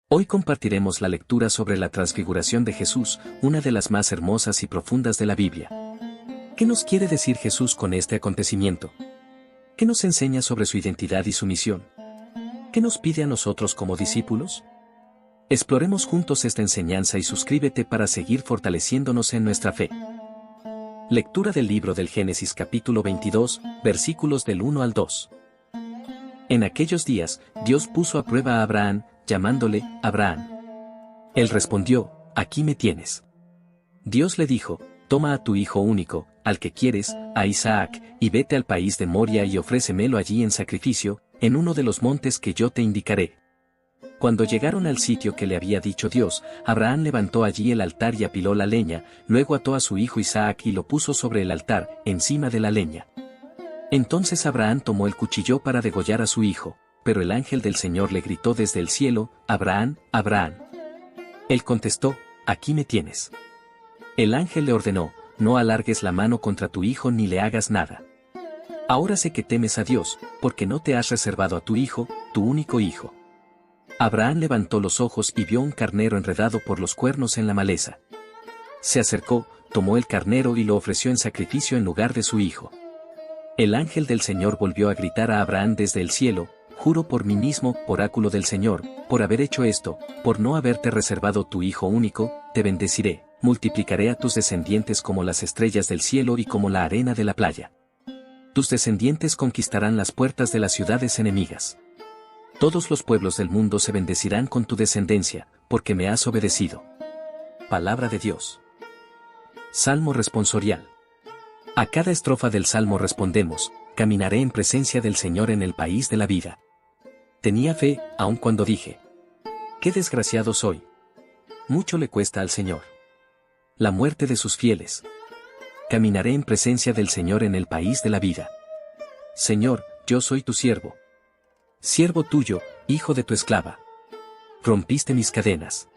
Hoy compartiremos la lectura sobre la transfiguración de Jesús, una de las más hermosas y profundas de la Biblia. ¿Qué nos quiere decir Jesús con este acontecimiento? ¿Qué nos enseña sobre su identidad y su misión? ¿Qué nos pide a nosotros como discípulos? Exploremos juntos esta enseñanza y suscríbete para seguir fortaleciéndonos en nuestra fe. Lectura del libro del Génesis capítulo 22, versículos del 1 al 2. En aquellos días, Dios puso a prueba a Abraham, llamándole, Abraham. Él respondió, aquí me tienes. Dios le dijo, toma a tu hijo único, al que quieres, a Isaac, y vete al país de Moria y ofrécemelo allí en sacrificio, en uno de los montes que yo te indicaré. Cuando llegaron al sitio que le había dicho Dios, Abraham levantó allí el altar y apiló la leña, luego ató a su hijo Isaac y lo puso sobre el altar, encima de la leña. Entonces Abraham tomó el cuchillo para degollar a su hijo, pero el ángel del Señor le gritó desde el cielo, Abraham, Abraham. Él contestó, aquí me tienes. El ángel le ordenó, no alargues la mano contra tu hijo ni le hagas nada. Ahora sé que temes a Dios, porque no te has reservado a tu hijo, tu único hijo. Abraham levantó los ojos y vio un carnero enredado por los cuernos en la maleza. Se acercó, tomó el carnero y lo ofreció en sacrificio en lugar de su hijo. El ángel del Señor volvió a gritar a Abraham desde el cielo, juro por mí mismo, oráculo del Señor, por haber hecho esto, por no haberte reservado tu hijo único, te bendeciré, multiplicaré a tus descendientes como las estrellas del cielo y como la arena de la playa. Tus descendientes conquistarán las puertas de las ciudades enemigas. Todos los pueblos del mundo se bendecirán con tu descendencia, porque me has obedecido. Palabra de Dios. Salmo responsorial. A cada estrofa del Salmo respondemos, caminaré en presencia del Señor en el país de la vida. Tenía fe, aun cuando dije, qué desgraciado soy. Mucho le cuesta al Señor la muerte de sus fieles. Caminaré en presencia del Señor en el país de la vida. Señor, yo soy tu siervo. Siervo tuyo, hijo de tu esclava. Rompiste mis cadenas.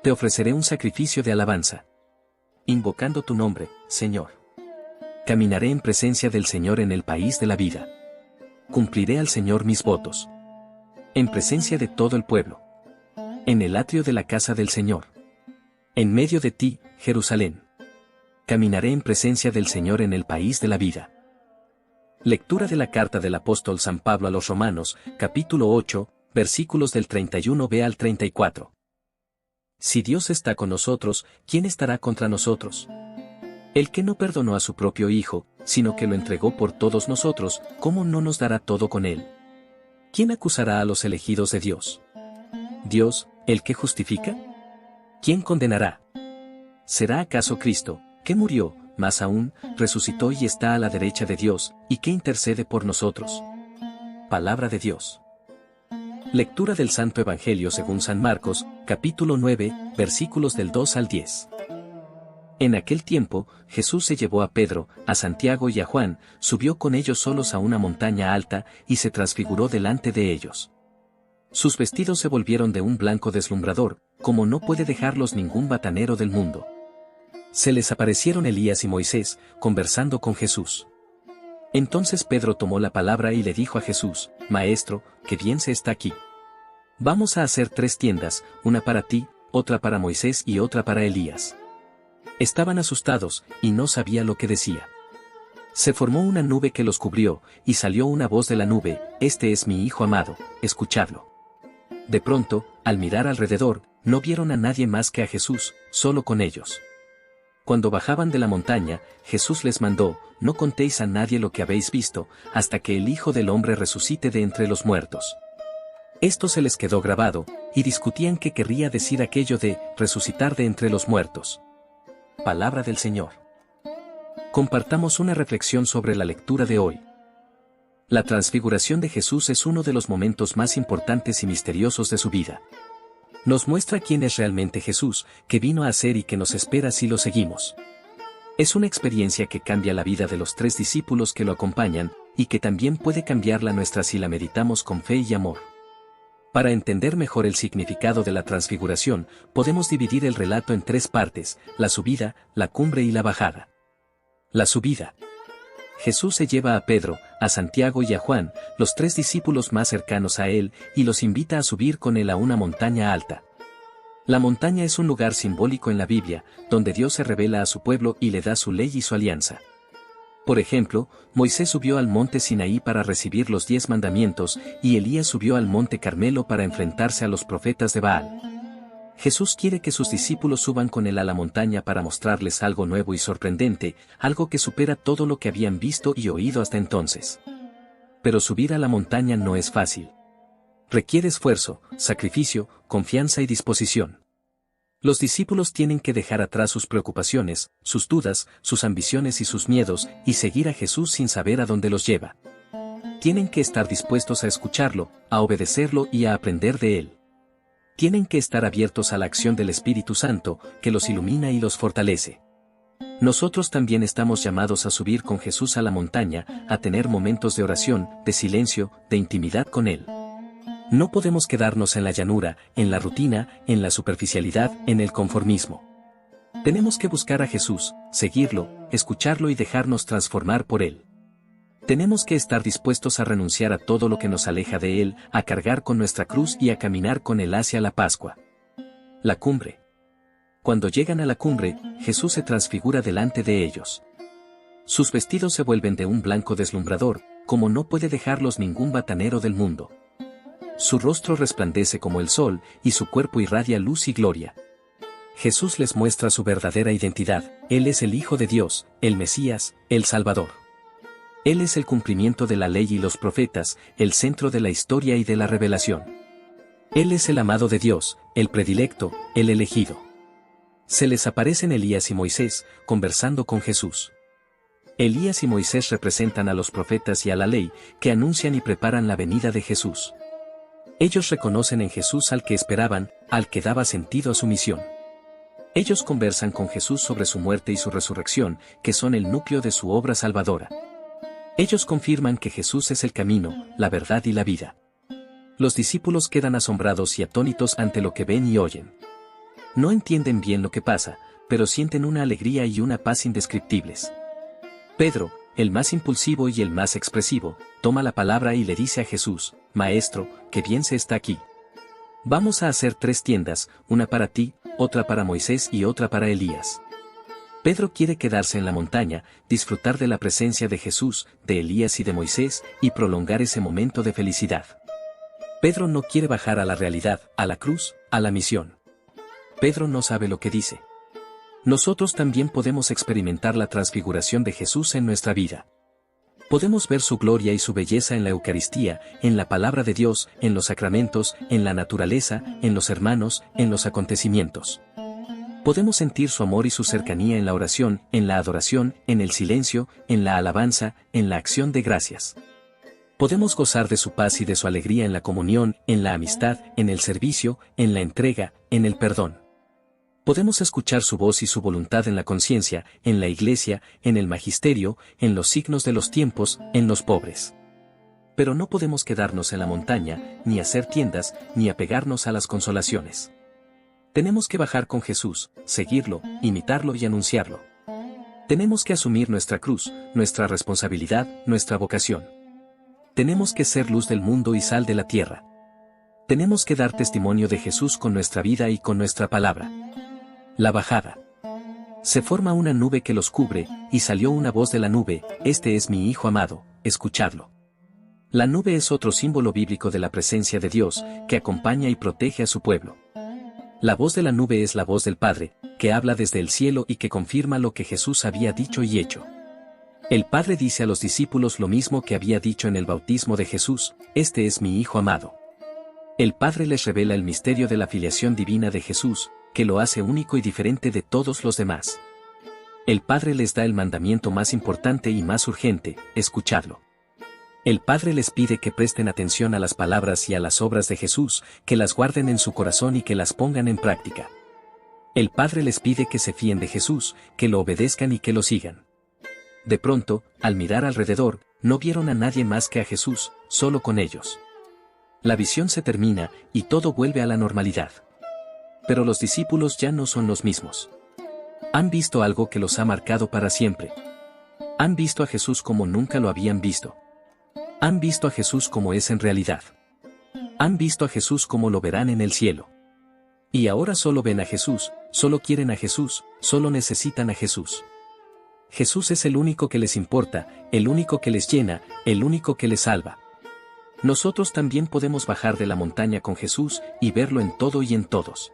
Te ofreceré un sacrificio de alabanza. Invocando tu nombre, Señor. Caminaré en presencia del Señor en el país de la vida. Cumpliré al Señor mis votos. En presencia de todo el pueblo. En el atrio de la casa del Señor. En medio de ti, Jerusalén. Caminaré en presencia del Señor en el país de la vida. Lectura de la carta del apóstol San Pablo a los Romanos, capítulo 8, versículos del 31b al 34. Si Dios está con nosotros, ¿quién estará contra nosotros? El que no perdonó a su propio Hijo, sino que lo entregó por todos nosotros, ¿cómo no nos dará todo con él? ¿Quién acusará a los elegidos de Dios? ¿Dios, el que justifica? ¿Quién condenará? ¿Será acaso Cristo, que murió, más aún, resucitó y está a la derecha de Dios, y que intercede por nosotros? Palabra de Dios. Lectura del Santo Evangelio según San Marcos, capítulo 9, versículos del 2 al 10. En aquel tiempo, Jesús se llevó a Pedro, a Santiago y a Juan, subió con ellos solos a una montaña alta, y se transfiguró delante de ellos. Sus vestidos se volvieron de un blanco deslumbrador, como no puede dejarlos ningún batanero del mundo. Se les aparecieron Elías y Moisés, conversando con Jesús. Entonces Pedro tomó la palabra y le dijo a Jesús, Maestro, qué bien se está aquí. Vamos a hacer 3 tiendas, una para ti, otra para Moisés y otra para Elías. Estaban asustados, y no sabía lo que decía. Se formó una nube que los cubrió, y salió una voz de la nube, Este es mi Hijo amado, escuchadlo. De pronto, al mirar alrededor, no vieron a nadie más que a Jesús, solo con ellos. Cuando bajaban de la montaña, Jesús les mandó, no contéis a nadie lo que habéis visto, hasta que el Hijo del Hombre resucite de entre los muertos. Esto se les quedó grabado, y discutían qué querría decir aquello de resucitar de entre los muertos. Palabra del Señor. Compartamos una reflexión sobre la lectura de hoy. La transfiguración de Jesús es uno de los momentos más importantes y misteriosos de su vida. Nos muestra quién es realmente Jesús, qué vino a hacer y qué nos espera si lo seguimos. Es una experiencia que cambia la vida de los 3 discípulos que lo acompañan, y que también puede cambiar la nuestra si la meditamos con fe y amor. Para entender mejor el significado de la transfiguración, podemos dividir el relato en 3 partes, la subida, la cumbre y la bajada. La subida. Jesús se lleva a Pedro, a Santiago y a Juan, los 3 discípulos más cercanos a él, y los invita a subir con él a una montaña alta. La montaña es un lugar simbólico en la Biblia, donde Dios se revela a su pueblo y le da su ley y su alianza. Por ejemplo, Moisés subió al monte Sinaí para recibir los 10 mandamientos, y Elías subió al monte Carmelo para enfrentarse a los profetas de Baal. Jesús quiere que sus discípulos suban con él a la montaña para mostrarles algo nuevo y sorprendente, algo que supera todo lo que habían visto y oído hasta entonces. Pero subir a la montaña no es fácil. Requiere esfuerzo, sacrificio, confianza y disposición. Los discípulos tienen que dejar atrás sus preocupaciones, sus dudas, sus ambiciones y sus miedos, y seguir a Jesús sin saber a dónde los lleva. Tienen que estar dispuestos a escucharlo, a obedecerlo y a aprender de él. Tienen que estar abiertos a la acción del Espíritu Santo, que los ilumina y los fortalece. Nosotros también estamos llamados a subir con Jesús a la montaña, a tener momentos de oración, de silencio, de intimidad con Él. No podemos quedarnos en la llanura, en la rutina, en la superficialidad, en el conformismo. Tenemos que buscar a Jesús, seguirlo, escucharlo y dejarnos transformar por Él. Tenemos que estar dispuestos a renunciar a todo lo que nos aleja de Él, a cargar con nuestra cruz y a caminar con Él hacia la Pascua. La cumbre. Cuando llegan a la cumbre, Jesús se transfigura delante de ellos. Sus vestidos se vuelven de un blanco deslumbrador, como no puede dejarlos ningún batanero del mundo. Su rostro resplandece como el sol, y su cuerpo irradia luz y gloria. Jesús les muestra su verdadera identidad: Él es el Hijo de Dios, el Mesías, el Salvador. Él es el cumplimiento de la ley y los profetas, el centro de la historia y de la revelación. Él es el amado de Dios, el predilecto, el elegido. Se les aparecen Elías y Moisés, conversando con Jesús. Elías y Moisés representan a los profetas y a la ley, que anuncian y preparan la venida de Jesús. Ellos reconocen en Jesús al que esperaban, al que daba sentido a su misión. Ellos conversan con Jesús sobre su muerte y su resurrección, que son el núcleo de su obra salvadora. Ellos confirman que Jesús es el camino, la verdad y la vida. Los discípulos quedan asombrados y atónitos ante lo que ven y oyen. No entienden bien lo que pasa, pero sienten una alegría y una paz indescriptibles. Pedro, el más impulsivo y el más expresivo, toma la palabra y le dice a Jesús: Maestro, qué bien se está aquí. Vamos a hacer 3 tiendas, una para ti, otra para Moisés y otra para Elías. Pedro quiere quedarse en la montaña, disfrutar de la presencia de Jesús, de Elías y de Moisés, y prolongar ese momento de felicidad. Pedro no quiere bajar a la realidad, a la cruz, a la misión. Pedro no sabe lo que dice. Nosotros también podemos experimentar la transfiguración de Jesús en nuestra vida. Podemos ver su gloria y su belleza en la Eucaristía, en la palabra de Dios, en los sacramentos, en la naturaleza, en los hermanos, en los acontecimientos. Podemos sentir su amor y su cercanía en la oración, en la adoración, en el silencio, en la alabanza, en la acción de gracias. Podemos gozar de su paz y de su alegría en la comunión, en la amistad, en el servicio, en la entrega, en el perdón. Podemos escuchar su voz y su voluntad en la conciencia, en la iglesia, en el magisterio, en los signos de los tiempos, en los pobres. Pero no podemos quedarnos en la montaña, ni hacer tiendas, ni apegarnos a las consolaciones. Tenemos que bajar con Jesús, seguirlo, imitarlo y anunciarlo. Tenemos que asumir nuestra cruz, nuestra responsabilidad, nuestra vocación. Tenemos que ser luz del mundo y sal de la tierra. Tenemos que dar testimonio de Jesús con nuestra vida y con nuestra palabra. La bajada. Se forma una nube que los cubre, y salió una voz de la nube: Este es mi Hijo amado, escuchadlo. La nube es otro símbolo bíblico de la presencia de Dios, que acompaña y protege a su pueblo. La voz de la nube es la voz del Padre, que habla desde el cielo y que confirma lo que Jesús había dicho y hecho. El Padre dice a los discípulos lo mismo que había dicho en el bautismo de Jesús: Este es mi Hijo amado. El Padre les revela el misterio de la filiación divina de Jesús, que lo hace único y diferente de todos los demás. El Padre les da el mandamiento más importante y más urgente: escuchadlo. El Padre les pide que presten atención a las palabras y a las obras de Jesús, que las guarden en su corazón y que las pongan en práctica. El Padre les pide que se fíen de Jesús, que lo obedezcan y que lo sigan. De pronto, al mirar alrededor, no vieron a nadie más que a Jesús, solo con ellos. La visión se termina, y todo vuelve a la normalidad. Pero los discípulos ya no son los mismos. Han visto algo que los ha marcado para siempre. Han visto a Jesús como nunca lo habían visto. Han visto a Jesús como es en realidad. Han visto a Jesús como lo verán en el cielo. Y ahora solo ven a Jesús, solo quieren a Jesús, solo necesitan a Jesús. Jesús es el único que les importa, el único que les llena, el único que les salva. Nosotros también podemos bajar de la montaña con Jesús y verlo en todo y en todos.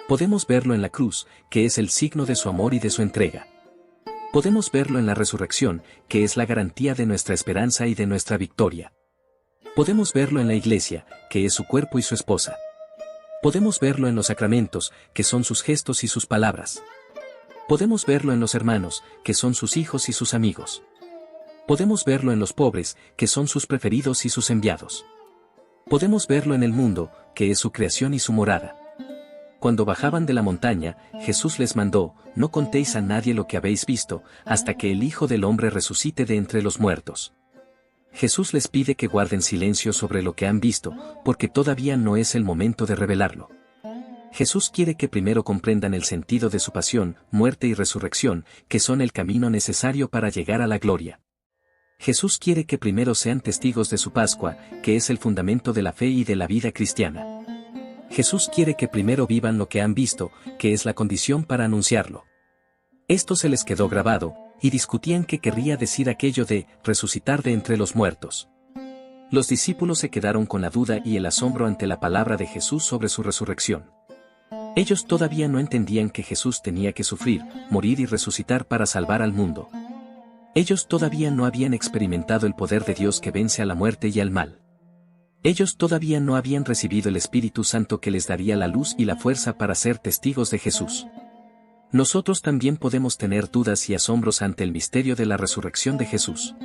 Podemos verlo en la cruz, que es el signo de su amor y de su entrega. Podemos verlo en la resurrección, que es la garantía de nuestra esperanza y de nuestra victoria. Podemos verlo en la iglesia, que es su cuerpo y su esposa. Podemos verlo en los sacramentos, que son sus gestos y sus palabras. Podemos verlo en los hermanos, que son sus hijos y sus amigos. Podemos verlo en los pobres, que son sus preferidos y sus enviados. Podemos verlo en el mundo, que es su creación y su morada. Cuando bajaban de la montaña, Jesús les mandó: no contéis a nadie lo que habéis visto, hasta que el Hijo del Hombre resucite de entre los muertos. Jesús les pide que guarden silencio sobre lo que han visto, porque todavía no es el momento de revelarlo. Jesús quiere que primero comprendan el sentido de su pasión, muerte y resurrección, que son el camino necesario para llegar a la gloria. Jesús quiere que primero sean testigos de su Pascua, que es el fundamento de la fe y de la vida cristiana. Jesús quiere que primero vivan lo que han visto, que es la condición para anunciarlo. Esto se les quedó grabado, y discutían qué querría decir aquello de resucitar de entre los muertos. Los discípulos se quedaron con la duda y el asombro ante la palabra de Jesús sobre su resurrección. Ellos todavía no entendían que Jesús tenía que sufrir, morir y resucitar para salvar al mundo. Ellos todavía no habían experimentado el poder de Dios que vence a la muerte y al mal. Ellos todavía no habían recibido el Espíritu Santo que les daría la luz y la fuerza para ser testigos de Jesús. Nosotros también podemos tener dudas y asombros ante el misterio de la resurrección de Jesús.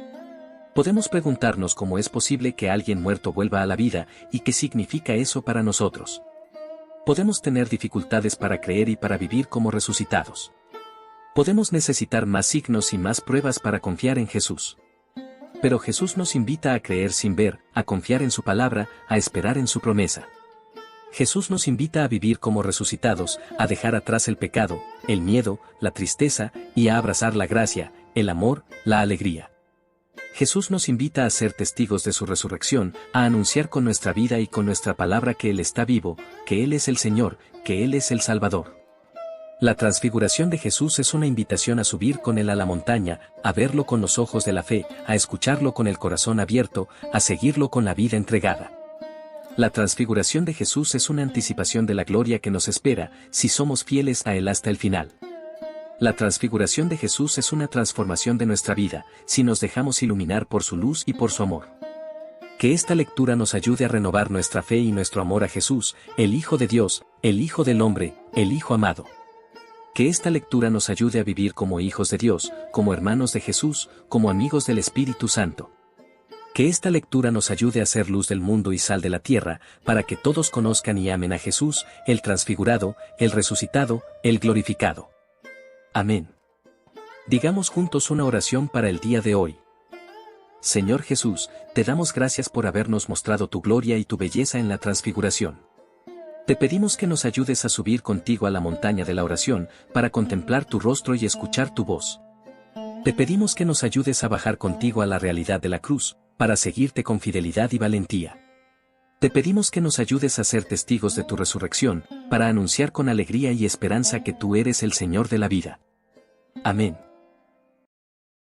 Podemos preguntarnos cómo es posible que alguien muerto vuelva a la vida y qué significa eso para nosotros. Podemos tener dificultades para creer y para vivir como resucitados. Podemos necesitar más signos y más pruebas para confiar en Jesús. Pero Jesús nos invita a creer sin ver, a confiar en su palabra, a esperar en su promesa. Jesús nos invita a vivir como resucitados, a dejar atrás el pecado, el miedo, la tristeza, y a abrazar la gracia, el amor, la alegría. Jesús nos invita a ser testigos de su resurrección, a anunciar con nuestra vida y con nuestra palabra que Él está vivo, que Él es el Señor, que Él es el Salvador. La transfiguración de Jesús es una invitación a subir con Él a la montaña, a verlo con los ojos de la fe, a escucharlo con el corazón abierto, a seguirlo con la vida entregada. La transfiguración de Jesús es una anticipación de la gloria que nos espera, si somos fieles a Él hasta el final. La transfiguración de Jesús es una transformación de nuestra vida, si nos dejamos iluminar por su luz y por su amor. Que esta lectura nos ayude a renovar nuestra fe y nuestro amor a Jesús, el Hijo de Dios, el Hijo del Hombre, el Hijo amado. Que esta lectura nos ayude a vivir como hijos de Dios, como hermanos de Jesús, como amigos del Espíritu Santo. Que esta lectura nos ayude a ser luz del mundo y sal de la tierra, para que todos conozcan y amen a Jesús, el transfigurado, el resucitado, el glorificado. Amén. Digamos juntos una oración para el día de hoy. Señor Jesús, te damos gracias por habernos mostrado tu gloria y tu belleza en la transfiguración. Te pedimos que nos ayudes a subir contigo a la montaña de la oración, para contemplar tu rostro y escuchar tu voz. Te pedimos que nos ayudes a bajar contigo a la realidad de la cruz, para seguirte con fidelidad y valentía. Te pedimos que nos ayudes a ser testigos de tu resurrección, para anunciar con alegría y esperanza que tú eres el Señor de la vida. Amén.